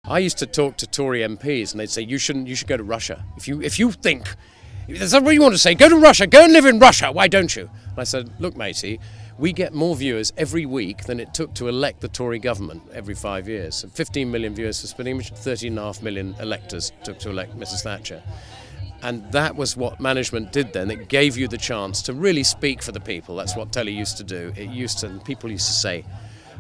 I used to talk to Tory MPs and they'd say, you should go to Russia. If you think, that's what you want to say, go to Russia, go and live in Russia, why don't you? And I said, look matey, we get more viewers every week than it took to elect the Tory government every 5 years. So 15 million viewers for Spitting Image, 13.5 million electors took to elect Mrs. Thatcher. And that was what management did then. It gave you the chance to really speak for the people. That's what telly used to do. It used to, and people used to say,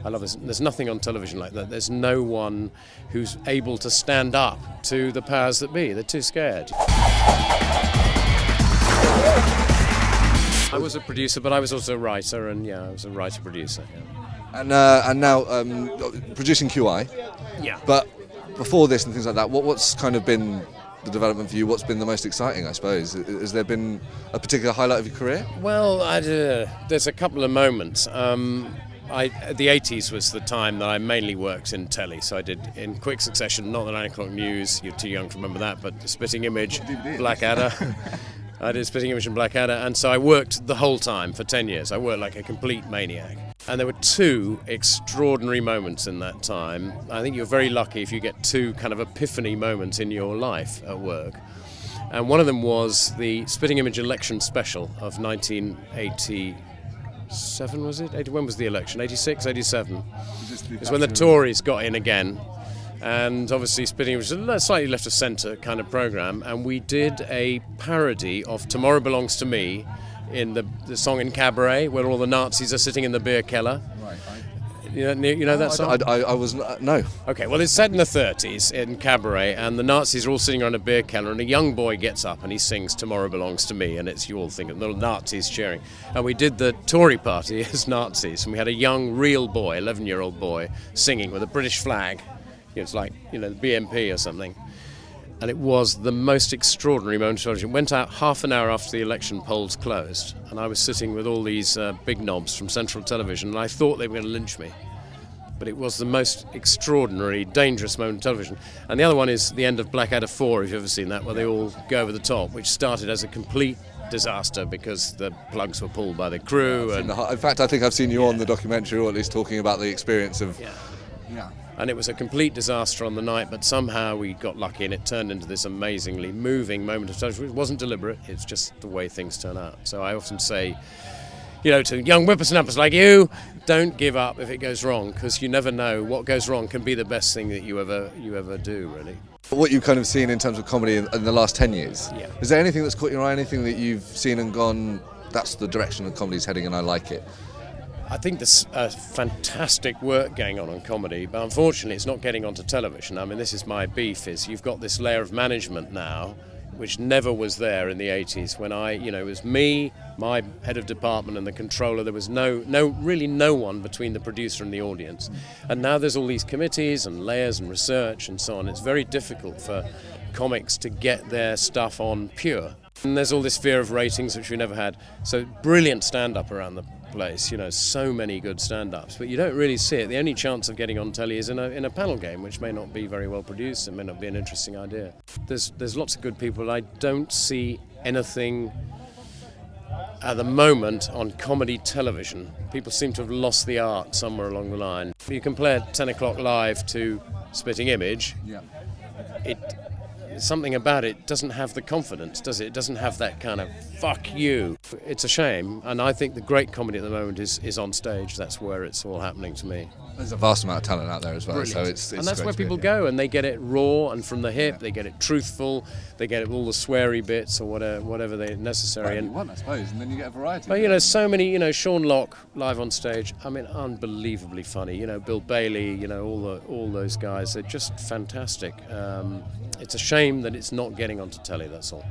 I love this, there's nothing on television like that. There's no one who's able to stand up to the powers that be. They're too scared. I was a producer, but I was also a writer, and yeah, I was a writer-producer. Yeah. And now producing QI. Yeah. But before this and things like that, what's kind of been the development for you? What's been the most exciting, I suppose? Has there been a particular highlight of your career? Well, there's a couple of moments. The 80s was the time that I mainly worked in telly, so I did in quick succession, not the 9 o'clock news, you're too young to remember that, but Spitting Image, Blackadder. I did Spitting Image and Blackadder, and so I worked the whole time for 10 years. I worked like a complete maniac. And there were two extraordinary moments in that time. I think you're very lucky if you get two kind of epiphany moments in your life at work. And one of them was the Spitting Image election special of 1987, was it? When was the election? 86, 87? It was when the Tories got in again. And obviously Spitting Image was a slightly left of centre kind of programme, and we did a parody of Tomorrow Belongs to Me in the song in Cabaret, where all the Nazis are sitting in the beer cellar. Right. You know that song? I was no. Okay, well it's set in the 30s in Cabaret, and the Nazis are all sitting around a beer cellar, and a young boy gets up and he sings Tomorrow Belongs to Me, and it's, you all think of the Nazis cheering. And we did the Tory party as Nazis, and we had a young real boy, 11-year-old boy, singing with a British flag. It's like, you know, the BNP or something. And it was the most extraordinary moment of television. It went out half an hour after the election polls closed, and I was sitting with all these big knobs from Central Television, and I thought they were going to lynch me. But it was the most extraordinary, dangerous moment of television. And the other one is the end of Blackadder 4, if you've ever seen that, where they all go over the top, which started as a complete disaster because the plugs were pulled by the crew. And in fact, I think I've seen you on the documentary, or at least talking about the experience of... Yeah. And it was a complete disaster on the night, but somehow we got lucky and it turned into this amazingly moving moment of television. It wasn't deliberate, it's just the way things turn out. So I often say, you know, to young whippersnappers like you, don't give up if it goes wrong, because you never know what goes wrong can be the best thing that you ever do, really. What you've kind of seen in terms of comedy in the last 10 years, yeah. Is there anything that's caught your eye, anything that you've seen and gone, that's the direction that comedy's heading and I like it? I think there's fantastic work going on comedy, but unfortunately it's not getting onto television. I mean, this is my beef, is you've got this layer of management now, which never was there in the 80s when it was me, my head of department and the controller. There was really no one between the producer and the audience. And now there's all these committees and layers and research and so on. It's very difficult for comics to get their stuff on pure. And there's all this fear of ratings, which we never had. So brilliant stand-up around the place, you know, so many good stand-ups, but you don't really see it. The only chance of getting on telly is in a panel game, which may not be very well produced and may not be an interesting idea. There's lots of good people. I don't see anything at the moment on comedy television. People seem to have lost the art somewhere along the line. You compare 10 o'clock live to Spitting Image, yeah. Something about it doesn't have the confidence, does it? It doesn't have that kind of fuck you. It's a shame, and I think the great comedy at the moment is on stage. That's where it's all happening to me. There's a vast amount of talent out there as well, Brilliant. So it's and that's where people go, and they get it raw and from the hip. Yeah. They get it truthful. They get it all the sweary bits or whatever they're necessary. Well, you want, I suppose, and then you get a variety. But you know, so many. You know, Sean Locke live on stage. I mean, unbelievably funny. You know, Bill Bailey. You know, all those guys. They're just fantastic. It's a shame that it's not getting onto telly. That's all.